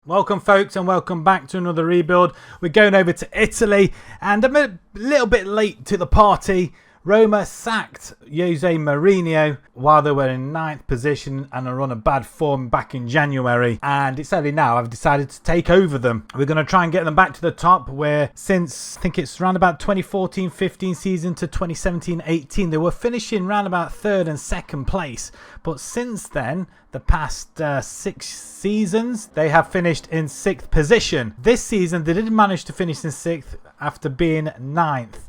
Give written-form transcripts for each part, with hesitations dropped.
Welcome folks and welcome back to another rebuild. We're going over to Italy and I'm a little bit late to the party. Roma sacked Jose Mourinho while they were in 9th position and are on a bad form back in January, and it's only now I've decided to take over them. We're going to try and get them back to the top, where since I think it's around about 2014-15 season to 2017-18 they were finishing around about 3rd and 2nd place, but since then the past 6 seasons they have finished in 6th position. This season they did manage to finish in 6th after being 9th.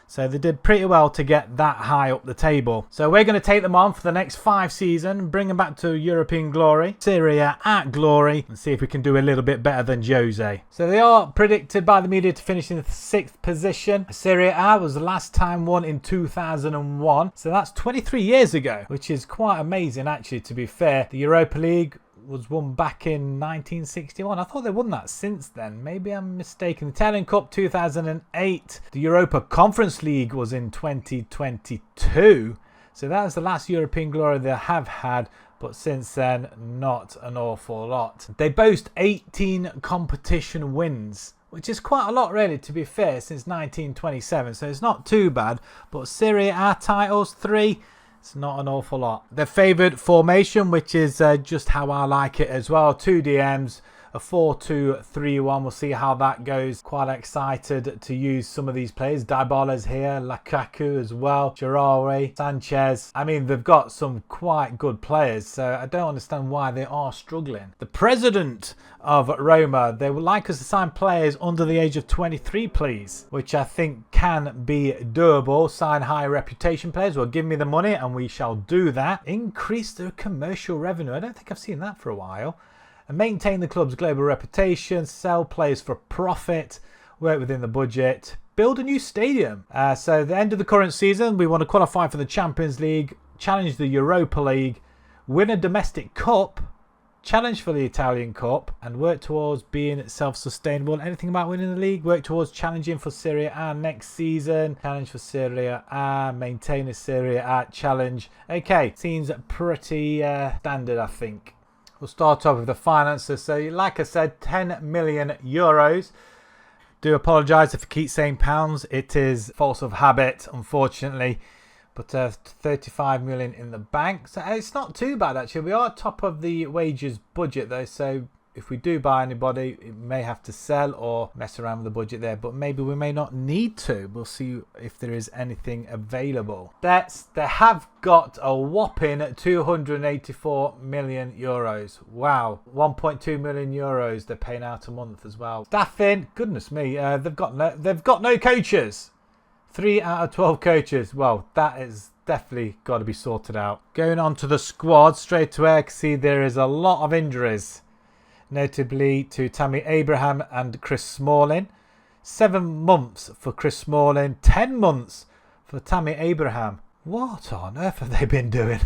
So they did pretty well to get that high up the table. So we're going to take them on for the next 5 seasons, bring them back to European glory, Serie A glory, and see if we can do a little bit better than Jose. So they are predicted by the media to finish in the 6th position. Serie A was the last time won in 2001. So that's 23 years ago, which is quite amazing actually, to be fair. The Europa League was won back in 1961. I thought they won that since then. Maybe I'm mistaken. The Italian Cup 2008. The Europa Conference League was in 2022. So that was the last European glory they have had. But since then, not an awful lot. They boast 18 competition wins, which is quite a lot really, to be fair, since 1927. So it's not too bad. But Serie A titles, 3. It's not an awful lot. Their favoured formation, which is just how I like it as well. 2 DMs, a 4-2-3-1. We'll see how that goes. Quite excited to use some of these players. Dybala's here, Lukaku as well, Traore, Sanchez. I mean, they've got some quite good players, so I don't understand why they are struggling. The president of Roma, they would like us to sign players under the age of 23, please, which I think can be doable. Sign high reputation players. Well, give me the money and we shall do that. Increase their commercial revenue. I don't think I've seen that for a while. And maintain the club's global reputation, sell players for profit, work within the budget, build a new stadium. So at the end of the current season, we want to qualify for the Champions League, challenge the Europa League, win a domestic cup, challenge for the Italian Cup, and work towards being self-sustainable. Anything about winning the league? Work towards challenging for Serie A next season. Challenge for Serie A, maintain a Serie A challenge. Okay, seems pretty standard, I think. We'll start off with the finances. So like I said, 10 million euros. Do apologise if I keep saying pounds. It is force of habit, unfortunately. But 35 million in the bank. So it's not too bad actually. We are top of the wages budget though. So if we do buy anybody, it may have to sell or mess around with the budget there. But maybe we may not need to. We'll see if there is anything available. They have got a whopping 284 million euros. Wow. 1.2 million euros they're paying out a month as well. Staffing, goodness me, they've got no coaches. 3 out of 12 coaches. Well, that is definitely got to be sorted out. Going on to the squad straight away, I can see there is a lot of injuries. Notably to Tammy Abraham and Chris Smalling. 7 months for Chris Smalling, 10 months for Tammy Abraham. What on earth have they been doing?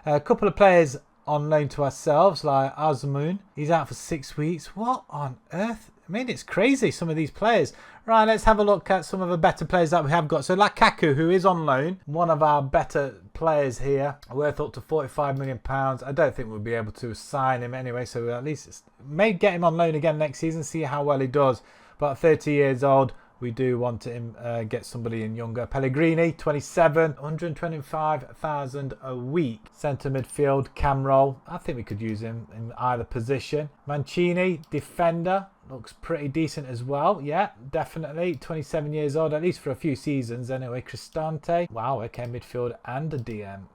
A couple of players on loan to ourselves, like Azmoun. He's out for 6 weeks. What on earth? I mean, it's crazy, some of these players. Right, let's have a look at some of the better players that we have got. So Lukaku, who is on loan, one of our better players here, worth up to £45 million. I don't think we'll be able to sign him anyway, so at least may get him on loan again next season, see how well he does. But at 30 years old, we do want to get somebody in younger. Pellegrini, 27, 125,000 a week. Centre midfield, cam roll. I think we could use him in either position. Mancini, defender. Looks pretty decent as well. Yeah, definitely. 27 years old, at least for a few seasons anyway. Cristante. Wow, okay, midfield and a DM.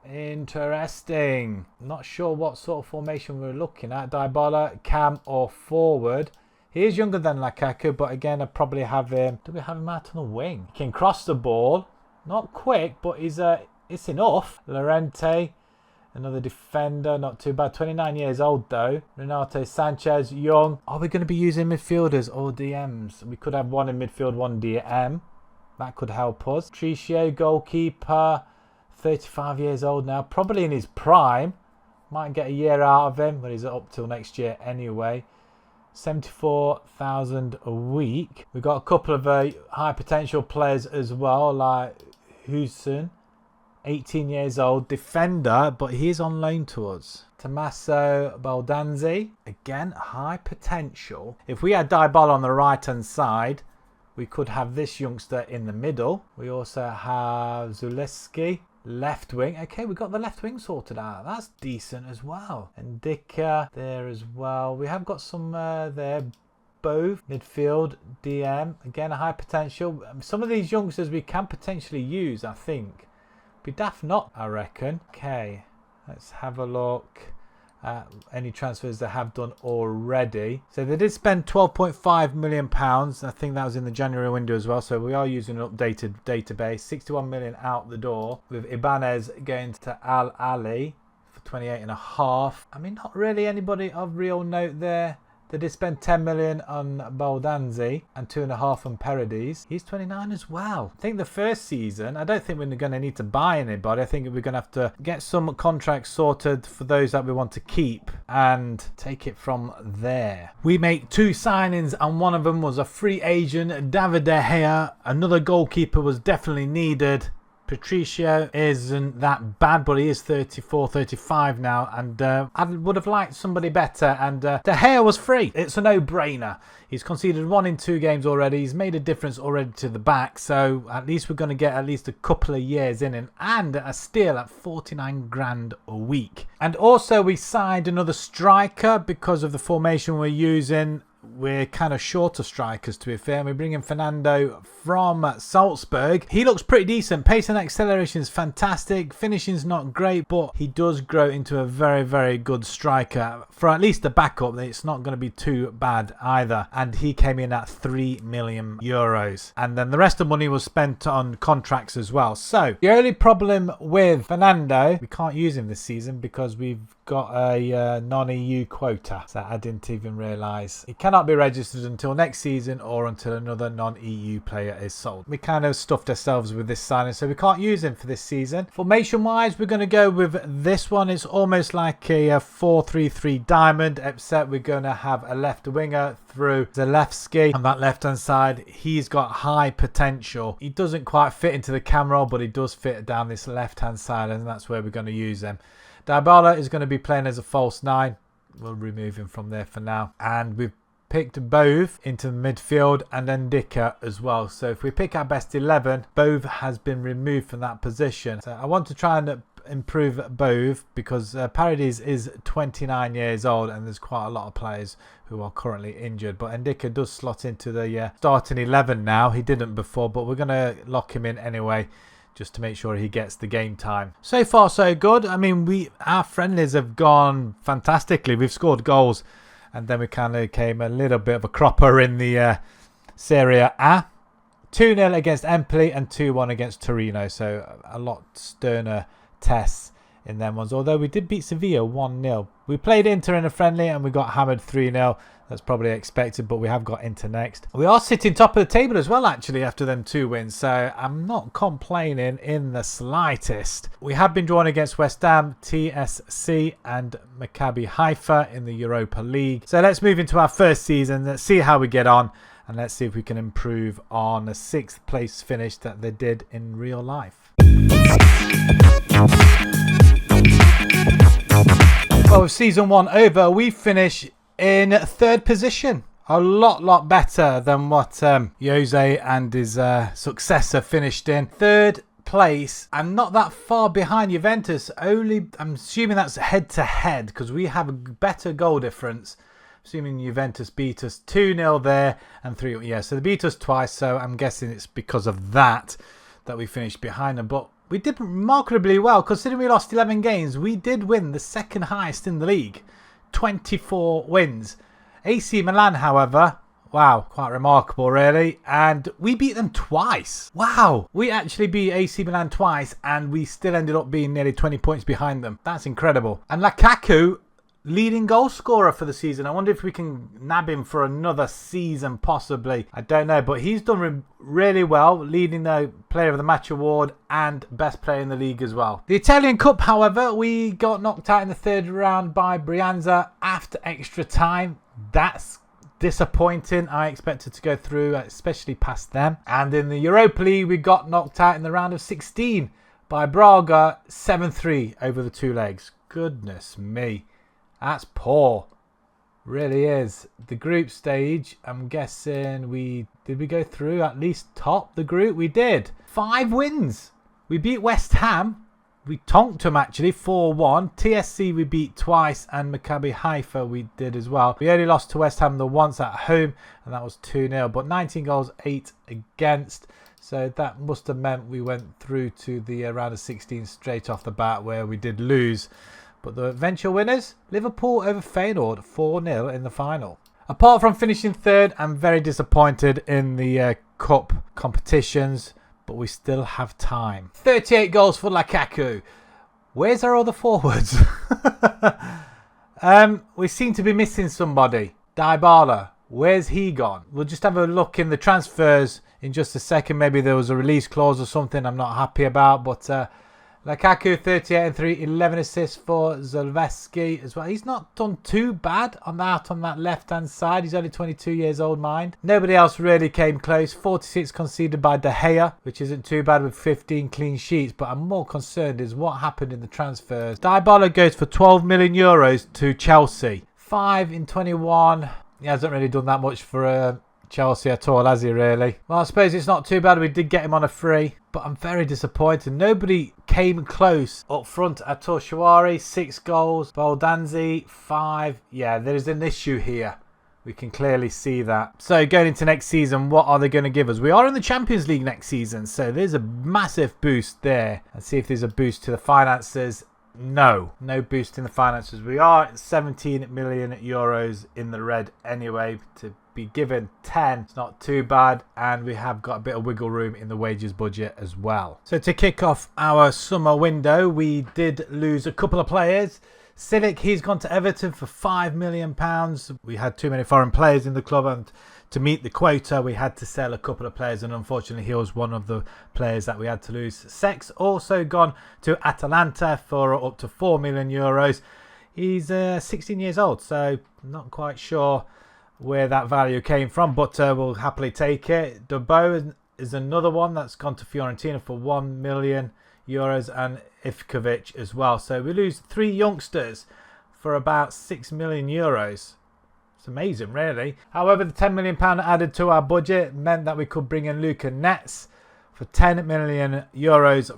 Interesting. Not sure what sort of formation we're looking at. Dybala, cam or forward. He is younger than Lukaku, but again, I'd probably have him. Do we have him out on the wing? He can cross the ball. Not quick, but it's enough. Llorente. Another defender, not too bad. 29 years old though. Renato Sanchez, young. Are we going to be using midfielders or DMs? We could have one in midfield, one DM. That could help us. Tricio, goalkeeper. 35 years old now. Probably in his prime. Might get a year out of him, but he's up till next year anyway. 74,000 a week. We've got a couple of high potential players as well, like Hussein. 18 years old, defender, but he is on loan to us. Tommaso Baldanzi, again, high potential. If we had Dybala on the right-hand side, we could have this youngster in the middle. We also have Zuleski, left wing. Okay, we got the left wing sorted out. That's decent as well. And Dicker there as well. We have got some there. Bove, midfield, DM. Again, a high potential. Some of these youngsters we can potentially use, I think. Be daft not, I reckon. Okay, let's have a look at any transfers they have done already. So they did spend £12.5 million. I think that was in the January window as well. So we are using an updated database. 61 million out the door, with Ibanez going to Al Ali for 28.5. I mean, not really anybody of real note there. They did spend 10 million on Baldanzi and 2.5 on Paredes. He's 29 as well. I think the first season, I don't think we're going to need to buy anybody. I think we're going to have to get some contracts sorted for those that we want to keep and take it from there. We make 2 signings, and one of them was a free agent, David De Gea. Another goalkeeper was definitely needed. Patricio isn't that bad, but he is 34, 35 now, and I would have liked somebody better, and De Gea was free. It's a no-brainer. He's conceded 1 in 2 games already. He's made a difference already to the back, so at least we're going to get at least a couple of years in him, and a steal at 49 grand a week. And also we signed another striker because of the formation we're using. We're kind of short of strikers, to be fair. We're bringing Fernando from Salzburg. He looks pretty decent. Pace and acceleration is fantastic. Finishing's not great, but he does grow into a very, very good striker. For at least the backup, it's not going to be too bad either. And he came in at €3 million. And then the rest of the money was spent on contracts as well. So the only problem with Fernando, we can't use him this season because we've got a non-EU quota. So I didn't even realise. He cannot be registered until next season or until another non-EU player is sold. We kind of stuffed ourselves with this signing, so we can't use him for this season. Formation wise, we're going to go with this one. It's almost like a 4-3-3 diamond, except we're going to have a left winger through Zalewski on that left hand side. He's got high potential. He doesn't quite fit into the camera, but he does fit down this left hand side, and that's where we're going to use him. Dybala is going to be playing as a false 9. We'll remove him from there for now. And we've picked Bove into the midfield, and then Dicker as well. So if we pick our best 11, Bove has been removed from that position. So I want to try and improve Bove because Paredes is 29 years old, and there's quite a lot of players who are currently injured. But Ndicka does slot into the starting 11 now. He didn't before, but we're going to lock him in anyway, just to make sure he gets the game time. So far, so good. I mean, our friendlies have gone fantastically. We've scored goals, and then we kind of came a little bit of a cropper in the Serie A. 2-0 against Empoli and 2-1 against Torino. So a lot sterner tests in them ones. Although we did beat Sevilla 1-0. We played Inter in a friendly and we got hammered 3-0. That's probably expected, but we have got Inter next. We are sitting top of the table as well, actually, after them 2 wins. So I'm not complaining in the slightest. We have been drawn against West Ham, TSC and Maccabi Haifa in the Europa League. So let's move into our first season. Let's see how we get on. And let's see if we can improve on the 6th place finish that they did in real life. Well, with season 1 over, we finish in 3rd position. A lot better than what Jose and his successor finished in. 3rd place, and not that far behind Juventus. Only, I'm assuming that's head-to-head because we have a better goal difference. Assuming Juventus beat us 2-0 there and 3. Yeah, so they beat us twice, so I'm guessing it's because of that we finished behind them. But we did remarkably well. Considering we lost 11 games, we did win the 2nd highest in the league. 24 wins. AC Milan, however, wow, quite remarkable really. And we beat them twice. Wow. We actually beat AC Milan twice and we still ended up being nearly 20 points behind them. That's incredible. And Lukaku, leading goal scorer for the season. I wonder if we can nab him for another season, possibly. I don't know, but he's done really well, leading the Player of the Match award and best player in the league as well. The Italian Cup, however, we got knocked out in the 3rd round by Brianza after extra time. That's disappointing. I expected to go through, especially past them. And in the Europa League, we got knocked out in the round of 16 by Braga, 7-3 over the 2 legs. Goodness me, that's poor. Really is. The group stage, I'm guessing did we go through at least top the group? We did. 5 wins. We beat West Ham. We tonked them actually 4-1. TSC we beat twice, and Maccabi Haifa we did as well. We only lost to West Ham the once at home, and that was 2-0. But 19 goals, 8 against. So that must have meant we went through to the round of 16 straight off the bat, where we did lose. But the eventual winners, Liverpool over Feyenoord, 4-0 in the final. Apart from finishing third, I'm very disappointed in the cup competitions, but we still have time. 38 goals for Lukaku. Where's our other forwards? We seem to be missing somebody. Dybala, where's he gone? We'll just have a look in the transfers in just a second. Maybe there was a release clause or something I'm not happy about, but Lukaku 38-3, 11 assists for Zalewski as well. He's not done too bad on that left hand side. He's only 22 years old, mind. Nobody else really came close. 46 conceded by De Gea, which isn't too bad with 15 clean sheets, but I'm more concerned is what happened in the transfers. Dybala goes for 12 million euros to Chelsea. 5 in 21. He hasn't really done that much for Chelsea at all, has he really? Well, I suppose it's not too bad. We did get him on a free, but I'm very disappointed. Nobody came close up front at all. Shawari, 6 goals. Boldanzi, 5. Yeah, there is an issue here. We can clearly see that. So going into next season, what are they going to give us? We are in the Champions League next season, so there's a massive boost there. Let's see if there's a boost to the finances. No boost in the finances. We are at 17 million euros in the red anyway. To be given 10, it's not too bad, and we have got a bit of wiggle room in the wages budget as well. So to kick off our summer window, we did lose a couple of players. Silic, he's gone to Everton for £5 million. We had too many foreign players in the club, and to meet the quota, we had to sell a couple of players, and unfortunately, he was one of the players that we had to lose. Sex also gone to Atalanta for up to €4 million. He's 16 years old, so not quite sure where that value came from, but we'll happily take it. Debo is another one that's gone to Fiorentina for €1 million, and Ivkovic as well. So we lose 3 youngsters for about €6 million. It's amazing, really. However, the £10 million added to our budget meant that we could bring in Luca Netz for €10 million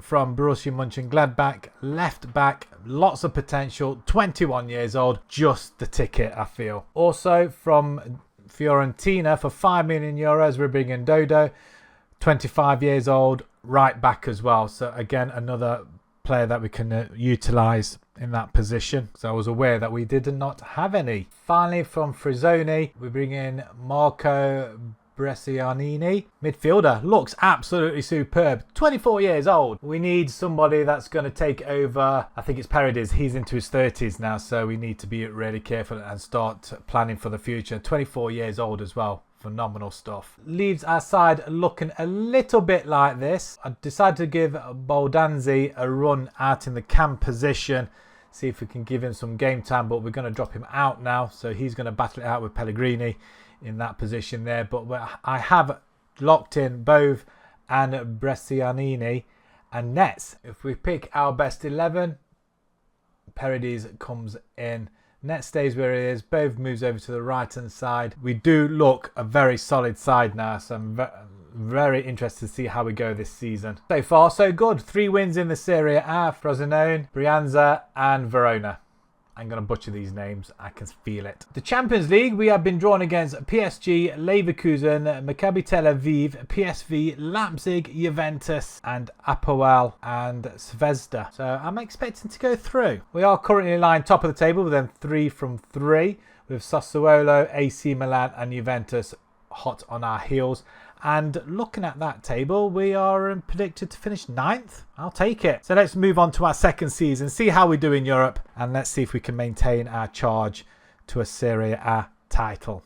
from Borussia Mönchengladbach. Left back, lots of potential, 21 years old, just the ticket, I feel. Also from Fiorentina for €5 million, we're bringing Dodo, 25 years old, right back as well. So again, another player that we can utilise in that position, because I was aware that we did not have any. Finally, from Frisoni, we bring in Marco Brescianini. Midfielder, looks absolutely superb. 24 years old. We need somebody that's going to take over. I think it's Paredes. He's into his 30s now, so we need to be really careful and start planning for the future. 24 years old as well. Phenomenal stuff. Leaves our side looking a little bit like this. I decided to give Boldanzi a run out in the cam position. See if we can give him some game time, but we're going to drop him out now. So he's going to battle it out with Pellegrini in that position there. But I have locked in Bove and Brescianini and Netz. If we pick our best 11, Paredes comes in. Net stays where it is. Bove moves over to the right hand side. We do look a very solid side now, so I'm very interested to see how we go this season. So far, so good. 3 wins in the Serie A: Frosinone, Brianza, and Verona. I'm going to butcher these names. I can feel it. The Champions League, we have been drawn against PSG, Leverkusen, Maccabi Tel Aviv, PSV, Leipzig, Juventus, and Apoel and Zvezda. So I'm expecting to go through. We are currently lying top of the table with them 3 from 3, with Sassuolo, AC Milan, and Juventus hot on our heels. And looking at that table, we are predicted to finish 9th. I'll take it. So let's move on to our second season, see how we do in Europe, and let's see if we can maintain our charge to a Serie A title.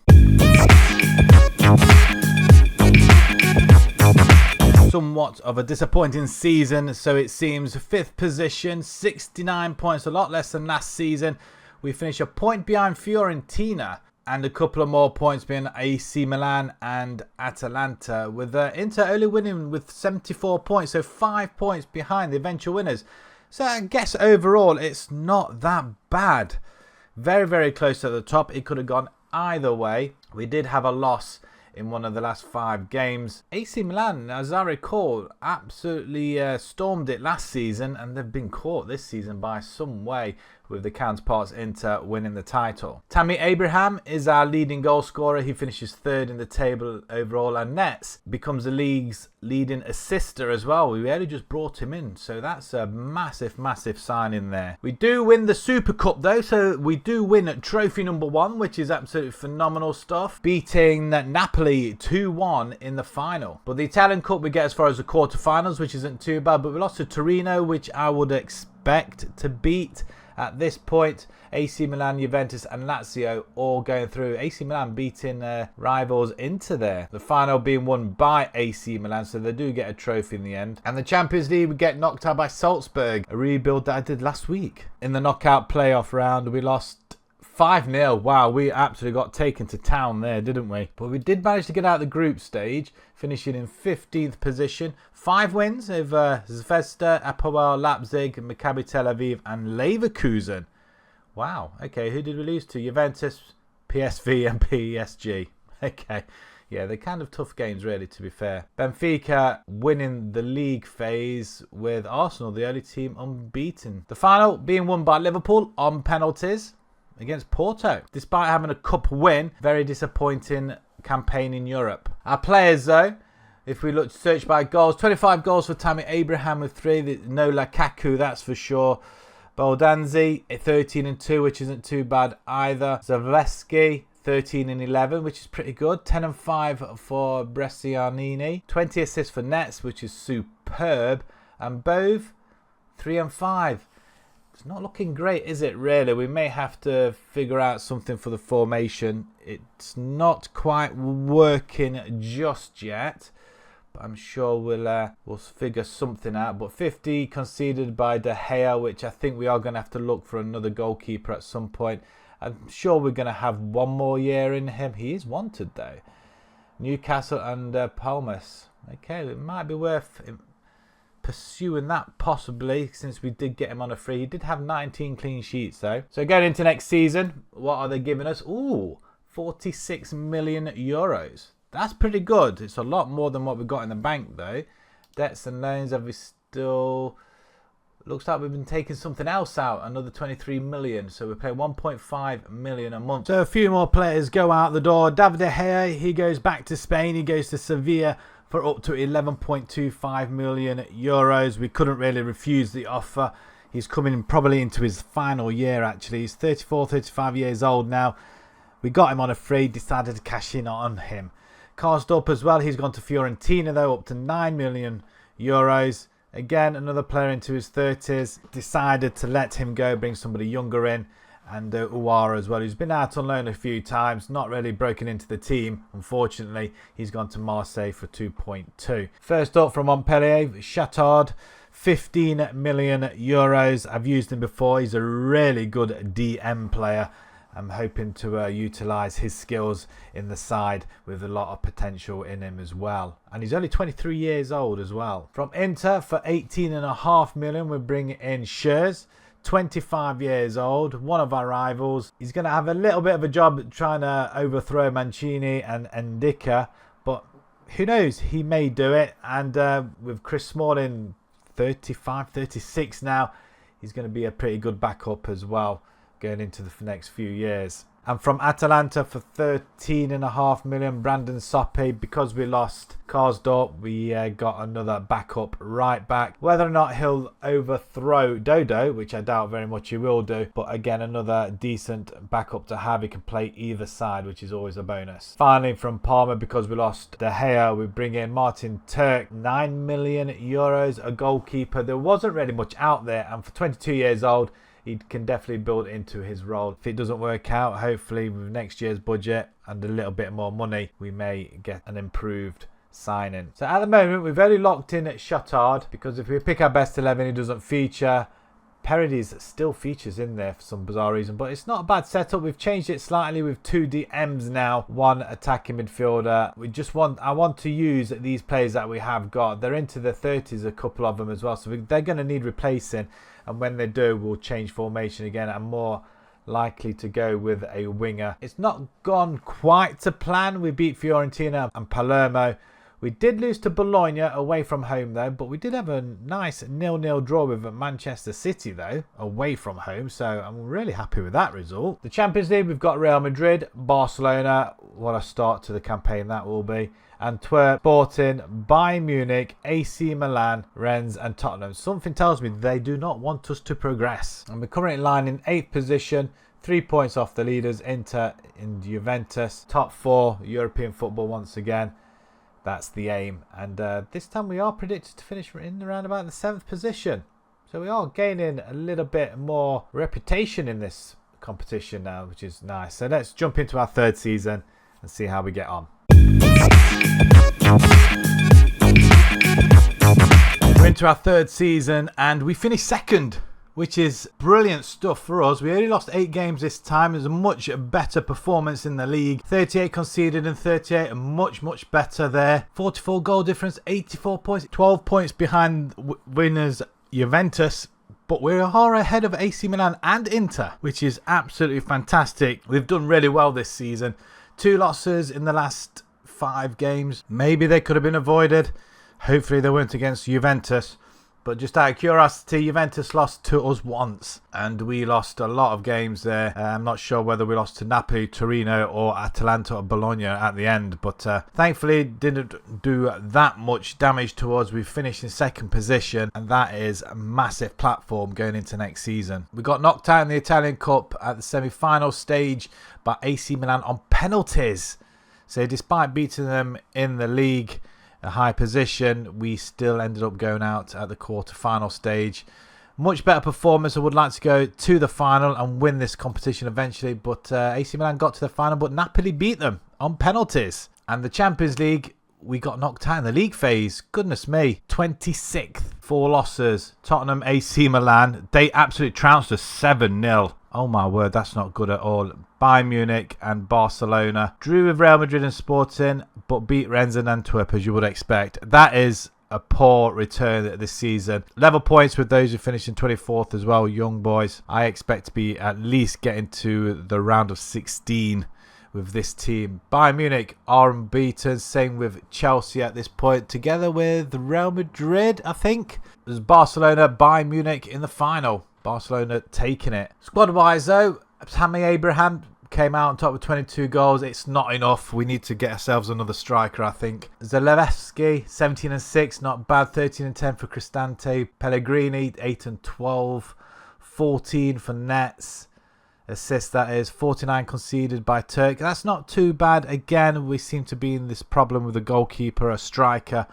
Somewhat of a disappointing season, so it seems. 5th position, 69 points, a lot less than last season. We finish a point behind Fiorentina. and a couple of more points being AC Milan and Atalanta, with Inter only winning with 74 points, so 5 points behind the eventual winners. So I guess overall it's not that bad. Very, very close at the top. It could have gone either way. We did have a loss in one of the last 5 games. AC Milan, as I recall, absolutely stormed it last season, and they've been caught this season by some way, with the counterparts Inter winning the title. Tammy Abraham is our leading goal scorer. He finishes 3rd in the table overall, and Nets becomes the league's leading assister as well. We only just brought him in, so that's a massive, massive signing there. We do win the Super Cup though, so we do win trophy number 1, which is absolutely phenomenal stuff, beating Napoli 2-1 in the final. But the Italian Cup, we get as far as the quarterfinals, which isn't too bad, but we lost to Torino, which I would expect to beat. At this point, AC Milan, Juventus and Lazio all going through. AC Milan beating rivals Inter there. The final being won by AC Milan, so they do get a trophy in the end. And the Champions League, we get knocked out by Salzburg, a rebuild that I did last week. In the knockout playoff round, we lost 5-0. Wow, we absolutely got taken to town there, didn't we? But we did manage to get out of the group stage, finishing in 15th position. 5 wins over Zvezda, Apoel, Leipzig, Maccabi Tel Aviv and Leverkusen. Wow, okay, who did we lose to? Juventus, PSV and PSG. Okay, yeah, they're kind of tough games really, to be fair. Benfica winning the league phase, with Arsenal the only team unbeaten. The final being won by Liverpool on penalties against Porto. Despite having a cup win, very disappointing campaign in Europe. Our players though, if we look search by goals, 25 goals for Tammy Abraham with 3, no Lukaku, that's for sure. Boldanzi 13 and 2, which isn't too bad either. Zavleski 13 and 11, which is pretty good. 10 and 5 for Brescianini. 20 assists for Nets, which is superb. And Bove 3 and 5. It's not looking great, is it, really? We may have to figure out something for the formation. It's not quite working just yet, but I'm sure we'll figure something out. But 50 conceded by De Gea, which I think we are going to have to look for another goalkeeper at some point. I'm sure we're going to have one more year in him. He is wanted, though. Newcastle and Palmas. Okay, it might be worth pursuing that possibly, since we did get him on a free. He did have 19 clean sheets though. So going into next season, what are they giving us? Ooh, 46 million euros. That's pretty good. It's a lot more than what we got in the bank though. Debts and loans, have we still... Looks like we've been taking something else out, another 23 million. So we're paying 1.5 million a month. So a few more players go out the door. David De Gea, he goes back to Spain. He goes to Sevilla for up to 11.25 million euros. We couldn't really refuse the offer. He's coming probably into his final year actually. He's 34, 35 years old now. We got him on a free, decided to cash in on him. Karsdorp as well, he's gone to Fiorentina though, up to 9 million euros. Again, another player into his 30s. Decided to let him go, bring somebody younger in. And Uwara as well, who's been out on loan a few times, not really broken into the team. Unfortunately, he's gone to Marseille for 2.2. First up from Montpellier, Chatard, 15 million euros. I've used him before. He's a really good DM player. I'm hoping to utilise his skills in the side with a lot of potential in him as well. And he's only 23 years old as well. From Inter for 18.5 million, we're bringing in Schürrle. 25 years old, one of our rivals. He's going to have a little bit of a job trying to overthrow Mancini and Ndicka, but who knows, he may do it. And with Chris Smalling 35, 36 now, he's going to be a pretty good backup as well going into the next few years. And from Atalanta for 13.5 million, Brandon Soppe. Because we lost Karsdorp, we got another backup right back. Whether or not he'll overthrow Dodo, which I doubt very much he will do, but again, another decent backup to have. He can play either side, which is always a bonus. Finally, from Parma, because we lost De Gea, we bring in Martin Turk. 9 million euros, a goalkeeper. There wasn't really much out there, and for 22 years old, he can definitely build into his role. If it doesn't work out, hopefully with next year's budget and a little bit more money, we may get an improved signing. So at the moment, we've only locked in at Chatard, because if we pick our best 11, he doesn't feature. Paredes still features in there for some bizarre reason, but it's not a bad setup. We've changed it slightly with 2 DMs now, 1 attacking midfielder. I want to use these players that we have got. They're into their 30s, a couple of them as well, so they're going to need replacing, and when they do, we'll change formation again. I'm more likely to go with a winger. It's not gone quite to plan. We beat Fiorentina and Palermo. We did lose to Bologna away from home though, but we did have a nice 0-0 draw with Manchester City though, away from home, so I'm really happy with that result. The Champions League, we've got Real Madrid, Barcelona, what a start to the campaign that will be, Antwerp, Sporting, Bayern Munich, AC Milan, Rennes and Tottenham. Something tells me they do not want us to progress. And we're currently lying in 8th position, 3 points off the leaders, Inter and Juventus. Top 4 European football once again. That's the aim. And this time we are predicted to finish in around about the 7th position. So we are gaining a little bit more reputation in this competition now, which is nice. So let's jump into our 3rd season and see how we get on. We're into our 3rd season and we finished 2nd, which is brilliant stuff for us. We only lost 8 games this time. It was a much better performance in the league. 38 conceded and 38, much better there. 44 goal difference, 84 points, 12 points behind winners Juventus. But we are ahead of AC Milan and Inter, which is absolutely fantastic. We've done really well this season. 2 losses in the last 5 games. Maybe they could have been avoided. Hopefully they weren't against Juventus. But just out of curiosity, Juventus lost to us once. And we lost a lot of games there. I'm not sure whether we lost to Napoli, Torino or Atalanta or Bologna at the end. But thankfully, didn't do that much damage to us. We finished in 2nd position. And that is a massive platform going into next season. We got knocked out in the Italian Cup at the semi-final stage by AC Milan on penalties. So despite beating them in the league, a high position, we still ended up going out at the quarter-final stage. Much better performance. I would like to go to the final and win this competition eventually, but AC Milan got to the final, but Napoli beat them on penalties. And the Champions League, we got knocked out in the league phase. Goodness me. 26th. 4 losses. Tottenham, AC Milan. They absolutely trounced us 7-0. Oh my word, that's not good at all. Bayern Munich and Barcelona. Drew with Real Madrid and Sporting, but beat Rennes and Antwerp as you would expect. That is a poor return this season. Level points with those who finished in 24th as well, young boys. I expect to be at least getting to the round of 16 with this team. Bayern Munich are unbeaten. Same with Chelsea at this point, together with Real Madrid, I think. There's Barcelona, Bayern Munich in the final. Barcelona taking it. Squad-wise though, Tammy Abraham came out on top with 22 goals. It's not enough. We need to get ourselves another striker, I think. Zalewski, 17 and 6, not bad. 13 and 10 for Cristante. Pellegrini, 8 and 12. 14 for Nets. Assists, that is. 49 conceded by Turk. That's not too bad. Again, we seem to be in this problem with a goalkeeper, a striker.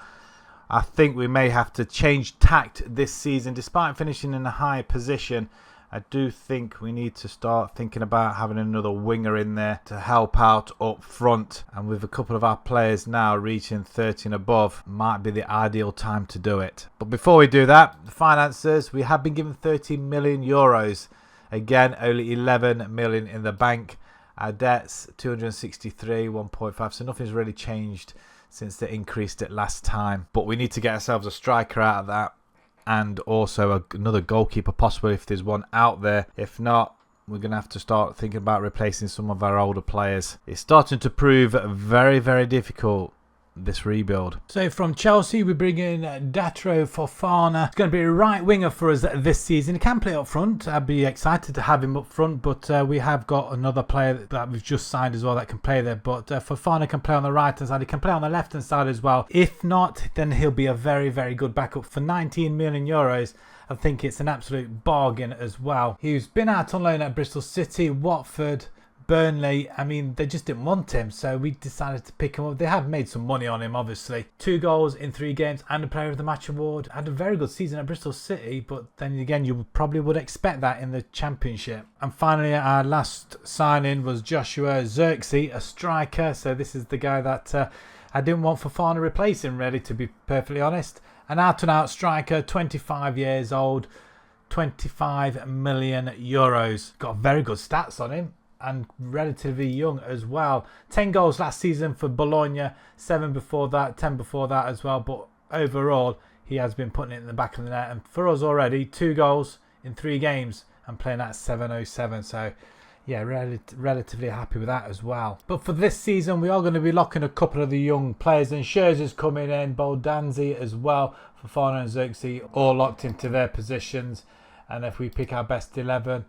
I think we may have to change tact this season. Despite finishing in a high position, I do think we need to start thinking about having another winger in there to help out up front. And with a couple of our players now reaching 30 and above, might be the ideal time to do it. But before we do that, the finances, we have been given 30 million euros. Again, only 11 million in the bank. Our debts, 263, 1.5. So nothing's really changed since they increased it last time. But we need to get ourselves a striker out of that. And also another goalkeeper, possibly if there's one out there. If not, we're going to have to start thinking about replacing some of our older players. It's starting to prove very, very difficult, this rebuild. So from Chelsea, we bring in Datro Fofana. It's going to be a right winger for us this season. He can play up front. I'd be excited to have him up front, but we have got another player that we've just signed as well that can play there. But Fofana can play on the right hand side. He can play on the left hand side as well. If not, then he'll be a very, very good backup for 19 million euros. I think it's an absolute bargain as well. He's been out on loan at Bristol City, Watford, Burnley. I mean, they just didn't want him, so we decided to pick him up. They have made some money on him, obviously. 2 goals in 3 games and a Player of the Match award. Had a very good season at Bristol City, but then again, you probably would expect that in the Championship. And finally, our last signing was Joshua Zirkzee, a striker. So this is the guy that I didn't want Fofana replacing, really, to be perfectly honest. An out-and-out striker, 25 years old. €25 million. Got very good stats on him and relatively young as well. 10 goals last season for Bologna, 7 before that, 10 before that as well. But overall, he has been putting it in the back of the net. And for us already, 2 goals in 3 games and playing at 707. So yeah, relatively happy with that as well. But for this season, we are going to be locking a couple of the young players. And Scherzer's coming in, Boldanzi as well, Fofana and Xerxes, all locked into their positions. And if we pick our best 11,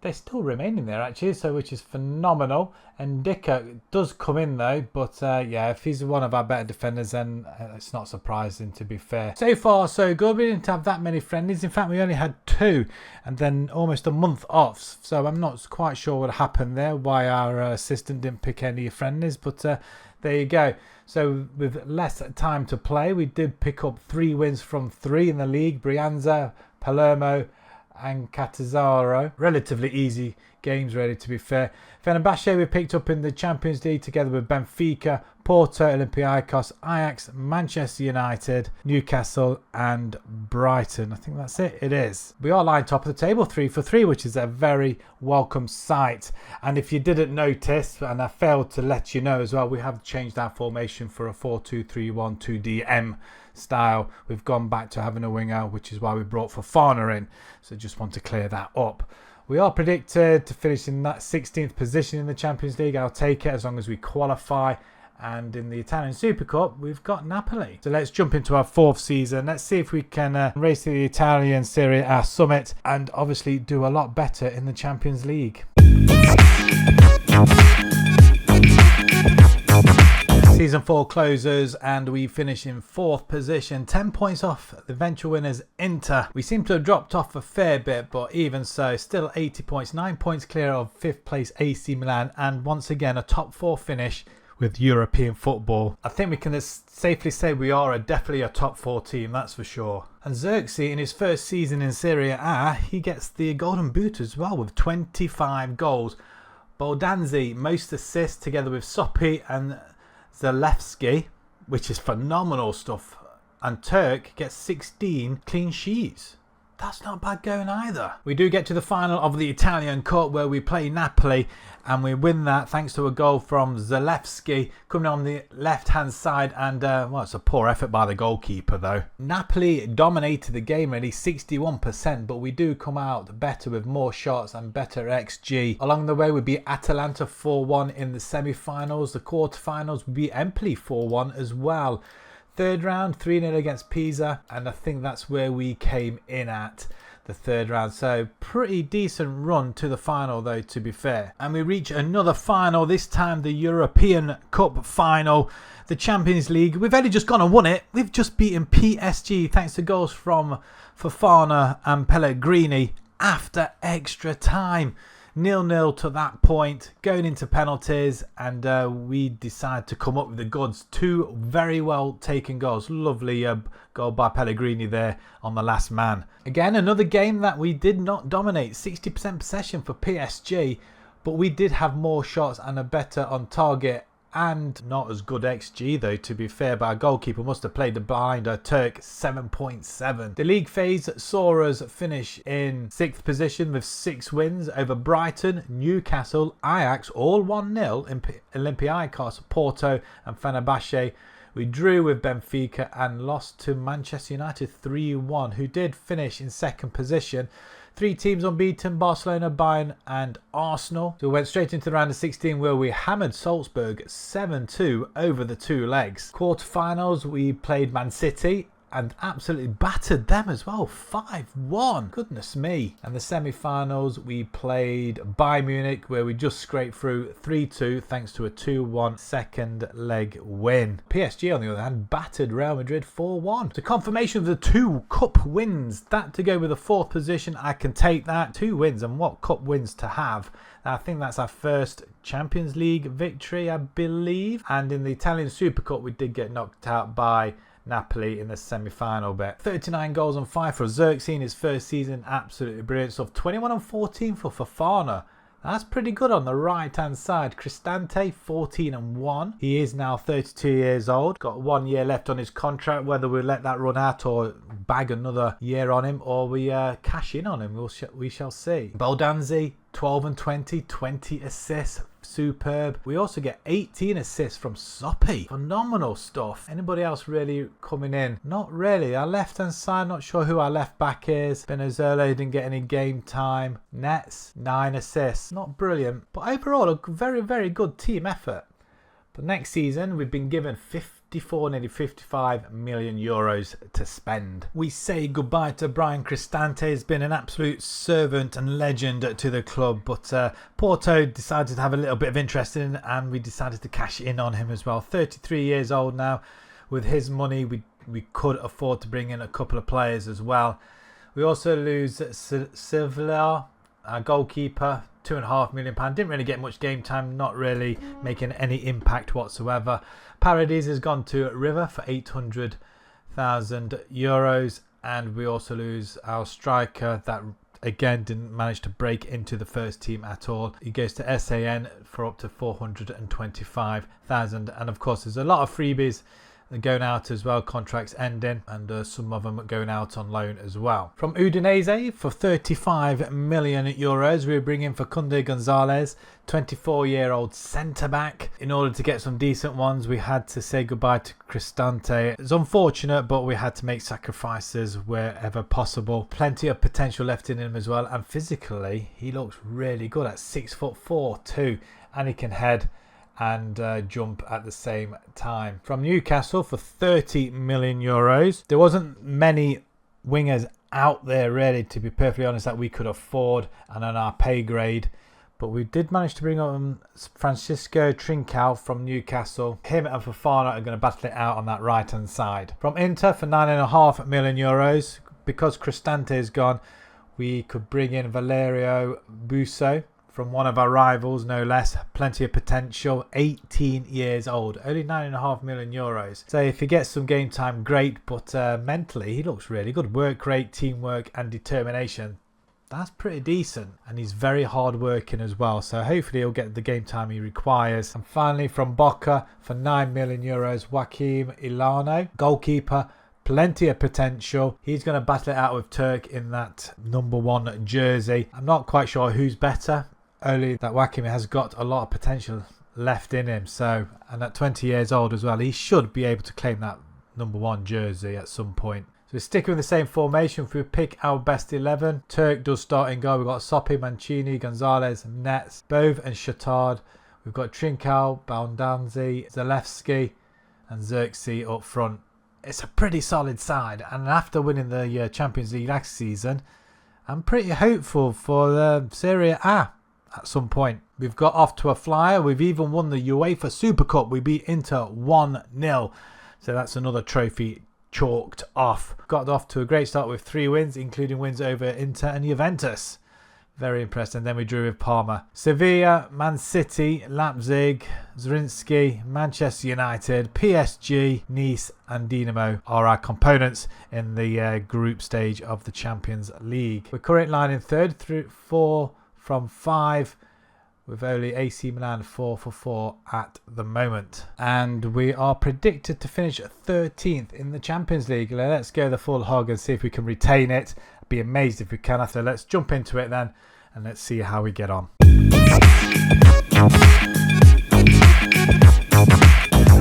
they still remain in there actually, so which is phenomenal. And Dicker does come in though, but yeah, if he's one of our better defenders, then it's not surprising, to be fair. So far so good. We didn't have that many friendlies. In fact, we only had 2 and then almost a month off, so I'm not quite sure what happened there, why our assistant didn't pick any friendlies, but there you go. So with less time to play, we did pick up 3 wins from 3 in the league: Brianza, Palermo and Catanzaro. Relatively easy games really, to be fair. Fenerbahce we picked up in the Champions League together with Benfica, Porto, Olympiacos, Ajax, Manchester United, Newcastle and Brighton. I think that's it. It is. We are lying top of the table 3 for 3, which is a very welcome sight. And if you didn't notice, and I failed to let you know as well, we have changed our formation for a 4-2-3-1 2DM style. We've gone back to having a winger, which is why we brought Fofana in. So just want to clear that up. We are predicted to finish in that 16th position in the Champions League. I'll take it as long as we qualify. And in the Italian Super Cup, we've got Napoli. So let's jump into our 4th season. Let's see if we can race to the Italian Serie A summit and obviously do a lot better in the Champions League. Season 4 closes and we finish in 4th position, 10 points off the eventual winners Inter. We seem to have dropped off a fair bit, but even so, still 80 points, 9 points clear of 5th place AC Milan, and once again a top 4 finish with European football. I think we can safely say we are definitely a top 4 team, that's for sure. And Xerxes, in his first season in Serie A, he gets the Golden Boot as well with 25 goals. Boldanzi, most assists together with Soppi and Zalewski, which is phenomenal stuff. And Turk gets 16 clean sheets. That's not bad going either. We do get to the final of the Italian Cup where we play Napoli and we win that thanks to a goal from Zalewski coming on the left hand side, and well, it's a poor effort by the goalkeeper though. Napoli dominated the game really, 61%, but we do come out better with more shots and better XG. Along the way we beat Atalanta 4-1 in the semi-finals. The quarter-finals we beat Empoli 4-1 as well. 3rd round, 3-0 against Pisa, and I think that's where we came in at the 3rd round. So pretty decent run to the final though, to be fair. And we reach another final, this time the European Cup final, the Champions League. We've only just gone and won it. We've just beaten PSG thanks to goals from Fofana and Pellegrini after extra time. 0-0 to that point, going into penalties, and we decide to come up with the goods. 2 very well taken goals. Lovely goal by Pellegrini there on the last man. Again, another game that we did not dominate. 60% possession for PSG, but we did have more shots and a better on target and not as good XG though, to be fair, but our goalkeeper must have played the blind. Turk 7.7. The league phase saw us finish in 6th position with 6 wins over Brighton, Newcastle, Ajax, all 1-0, Olympiacos, Porto and Fenerbahce. We drew with Benfica and lost to Manchester United 3-1, who did finish in 2nd position. 3 teams unbeaten: Barcelona, Bayern and Arsenal. So we went straight into the round of 16 where we hammered Salzburg 7-2 over the 2 legs. Quarterfinals we played Man City and absolutely battered them as well, 5-1. Goodness me. And the semi-finals we played Bayern Munich, where we just scraped through 3-2 thanks to a 2-1 second leg win. PSG on the other hand battered Real Madrid 4-1. So confirmation of the 2 cup wins. That to go with the 4th position, I can take that. 2 wins, and what cup wins to have. I think that's our first Champions League victory, I believe. And in the Italian Super Cup we did get knocked out by Napoli in the semi-final bet. 39 goals and 5 for Xerxes in his first season, absolutely brilliant stuff. 21 and 14 for Fofana. That's pretty good on the right hand side. Cristante 14-1. He is now 32 years old. Got 1 year left on his contract. Whether we let that run out or bag another year on him or we cash in on him, we shall see. Baldanzi 12-20, 20 assists. Superb. We also get 18 assists from Soppy. Phenomenal stuff. Anybody else really coming in? Not really. Our left hand side, not sure who our left back is. Benazzola didn't get any game time. Nets 9 assists. Not brilliant, but overall a very, very good team effort. But next season we've been given 54, nearly 55 million euros to spend. We say goodbye to Brian Cristante. He's been an absolute servant and legend to the club, but Porto decided to have a little bit of interest in him and we decided to cash in on him as well. 33 years old now. With his money we could afford to bring in a couple of players as well. We also lose Silva, our goalkeeper, £2.5 million. Didn't really get much game time, not really making any impact whatsoever. Paradis has gone to River for €800,000, and we also lose our striker that again didn't manage to break into the first team at all. He goes to SAN for up to 425,000, and of course there's a lot of freebies going out as well, contracts ending, and some of them going out on loan as well. From Udinese for 35 million euros, we were bringing Facundo Gonzalez, 24-year-old centre-back. In order to get some decent ones, we had to say goodbye to Cristante. It's unfortunate, but we had to make sacrifices wherever possible. Plenty of potential left in him as well, and physically, he looks really good at 6'4" too, and he can head and jump at the same time. From Newcastle for 30 million euros. There wasn't many wingers out there really, to be perfectly honest, that we could afford and on our pay grade, but we did manage to bring on Francisco Trincao from Newcastle. Him and Fofana are going to battle it out on that right hand side. From Inter for 9.5 million euros. Because Cristante is gone, we could bring in Valerio Busso from one of our rivals, no less. Plenty of potential. 18 years old. Only 9.5 million euros. So if he gets some game time, great. But mentally, he looks really good. Work rate, teamwork and determination. That's pretty decent. And he's very hard working as well. So hopefully he'll get the game time he requires. And finally from Boca for 9 million euros, Joaquim Ilano. Goalkeeper. Plenty of potential. He's going to battle it out with Turk in that number 1 jersey. I'm not quite sure who's better. Only that Joaquim has got a lot of potential left in him. So, and at 20 years old as well, he should be able to claim that number 1 jersey at some point. So sticking with the same formation, if we pick our best 11, Turk does start in goal. We've got Soppy, Mancini, Gonzalez, Nets, Bove and Chatard. We've got Trincao, Baldanzi, Zalewski and Xerxes up front. It's a pretty solid side, and after winning the Champions League last season, I'm pretty hopeful for the Serie A at some point. We've got off to a flyer. We've even won the UEFA Super Cup. We beat Inter 1-0. So that's another trophy chalked off. Got off to a great start with 3 wins, including wins over Inter and Juventus. Very impressed. And then we drew with Parma. Sevilla, Man City, Leipzig, Zrinski, Manchester United, PSG, Nice and Dinamo are our components in the group stage of the Champions League. We're currently lying in 3rd through 4 from 5, with only AC Milan 4 for 4 at the moment. And we are predicted to finish 13th in the Champions League. Let's go the full hog and see if we can retain it. I'd be amazed if we can. After, let's jump into it then and let's see how we get on.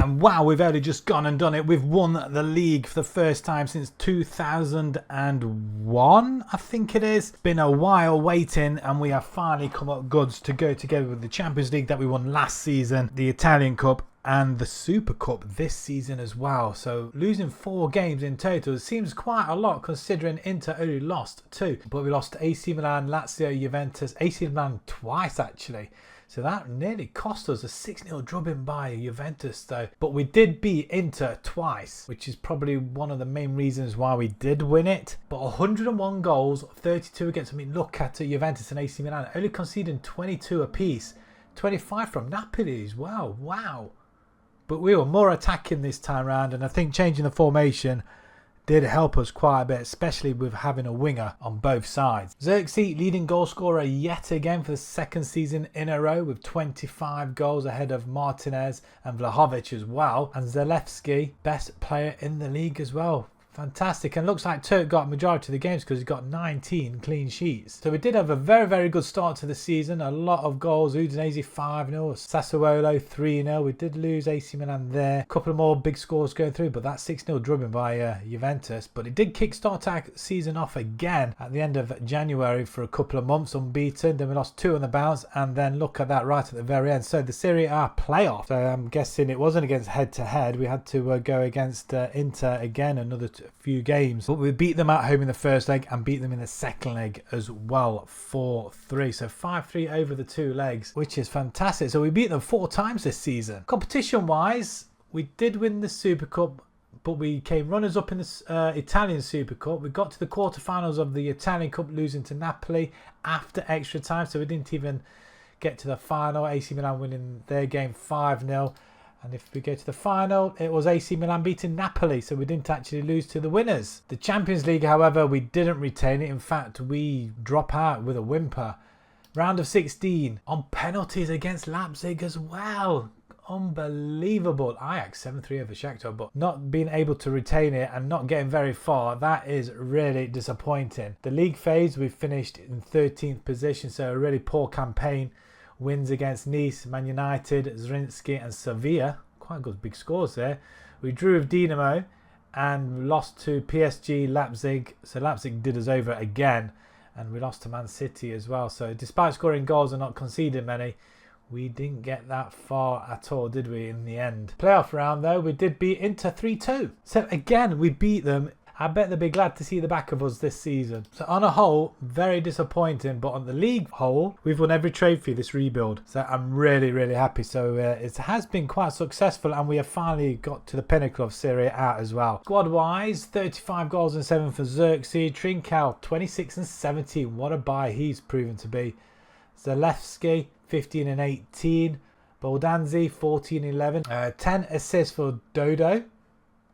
And wow, we've only just gone and done it. We've won the league for the first time since 2001, I think it is. Been a while waiting, and we have finally come up goods to go together with the Champions League that we won last season, the Italian Cup and the Super Cup this season as well. So losing 4 games in total seems quite a lot considering Inter only lost 2. But we lost to AC Milan, Lazio, Juventus, AC Milan twice actually. So that nearly cost us a 6-0 drubbing by Juventus though. But we did beat Inter twice, which is probably one of the main reasons why we did win it. But 101 goals, 32 against. I mean, look at Juventus and AC Milan, only conceding 22 apiece. 25 from Napoli as well. Wow. But we were more attacking this time round, and I think changing the formation did help us quite a bit, especially with having a winger on both sides. Xerxes leading goal scorer yet again for the second season in a row with 25 goals ahead of Martinez and Vlahovic as well. And Zalewski, best player in the league as well. Fantastic. And looks like Turk got a majority of the games because he got 19 clean sheets. So we did have a very, very good start to the season. A lot of goals. Udinese 5-0. Sassuolo 3-0. We did lose AC Milan there. A couple of more big scores going through, but that 6-0 drubbing by Juventus. But it did kickstart our season off again at the end of January for a couple of months unbeaten. Then we lost 2 on the bounce. And then look at that right at the very end. So the Serie A playoff. So I'm guessing it wasn't against head-to-head. We had to go against Inter again, another few games, but we beat them at home in the first leg and beat them in the second leg as well, 4-3. So 5-3 over the 2 legs, which is fantastic. So we beat them 4 times this season. Competition wise, we did win the Super Cup, but we came runners up in the Italian Super Cup. We got to the quarterfinals of the Italian Cup, losing to Napoli after extra time, so we didn't even get to the final. AC Milan winning their game 5-0. And if we go to the final, it was AC Milan beating Napoli, so we didn't actually lose to the winners. The Champions League, however, we didn't retain it. In fact, we drop out with a whimper. Round of 16 on penalties against Leipzig as well. Unbelievable. Ajax 7-3 over Shakhtar, but not being able to retain it and not getting very far, that is really disappointing. The league phase, we finished in 13th position, so a really poor campaign. Wins against Nice, Man United, Zrinski and Sevilla. Quite good big scores there. We drew with Dinamo and lost to PSG, Leipzig. So Leipzig did us over again. And we lost to Man City as well. So despite scoring goals and not conceding many, we didn't get that far at all, did we, in the end? Playoff round, though, we did beat Inter 3-2. So again, we beat them. I bet they'll be glad to see the back of us this season. So on a whole, very disappointing. But on the league whole, we've won every trophy this rebuild. So I'm really, really happy. So it has been quite successful, and we have finally got to the pinnacle of Serie A as well. Squad-wise, 35 goals and 7 for Xerxes. Trincao, 26 and 17. What a buy he's proven to be. Zalewski, 15 and 18. Boldanzi, 14 and 11. 10 assists for Dodo.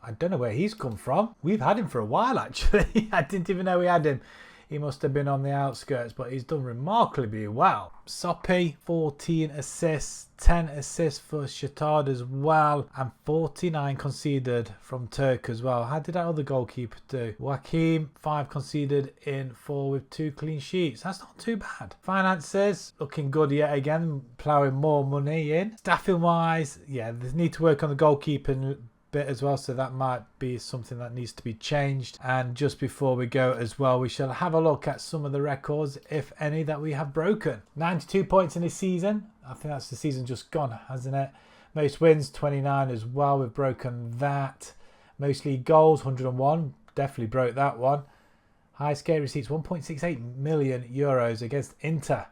I don't know where he's come from. We've had him for a while, actually. I didn't even know we had him. He must have been on the outskirts, but he's done remarkably well. Soppy, 14 assists, 10 assists for Shakhtar as well, and 49 conceded from Turk as well. How did that other goalkeeper do? Joachim, 5 conceded in 4 with 2 clean sheets. That's not too bad. Finances, looking good yet again, ploughing more money in. Staffing wise, yeah, they need to work on the goalkeeping bit as well, so that might be something that needs to be changed. And just before we go as well, we shall have a look at some of the records, if any, that we have broken. 92 points in this season. I think that's the season just gone, hasn't it? Most wins, 29 as well. We've broken that. Most league goals, 101. Definitely broke that one. Highest gate receipts, 1.68 million euros against Inter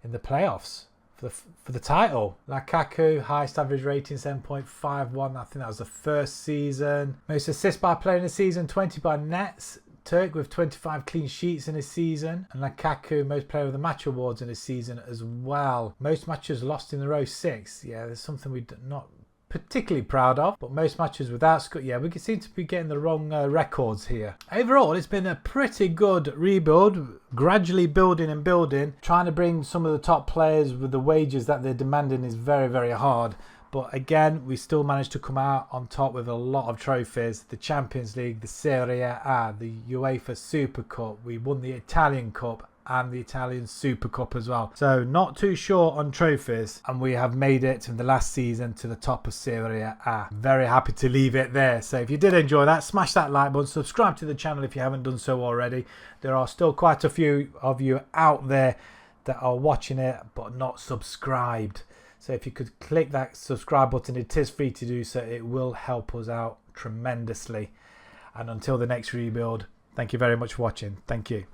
in the playoffs for the title. Lukaku, highest average rating, 7.51. I think that was the first season. Most assists by player in the season, 20 by Nets. Turk with 25 clean sheets in his season. And Lukaku, most player of the match awards in his season as well. Most matches lost in a row, 6. Yeah, there's something we're not particularly proud of, but most matches without score. Yeah, we seem to be getting the wrong records here. Overall, it's been a pretty good rebuild, gradually building and building. Trying to bring some of the top players with the wages that they're demanding is very, very hard. But again, we still managed to come out on top with a lot of trophies. The Champions League, the Serie A, the UEFA Super Cup. We won the Italian Cup and the Italian Super Cup as well. So not too short on trophies, and we have made it in the last season to the top of Serie A. Very happy to leave it there. So if you did enjoy that, smash that like button, subscribe to the channel if you haven't done so already. There are still quite a few of you out there that are watching it but not subscribed. So if you could click that subscribe button, it is free to do so. It will help us out tremendously. And until the next rebuild, thank you very much for watching. Thank you.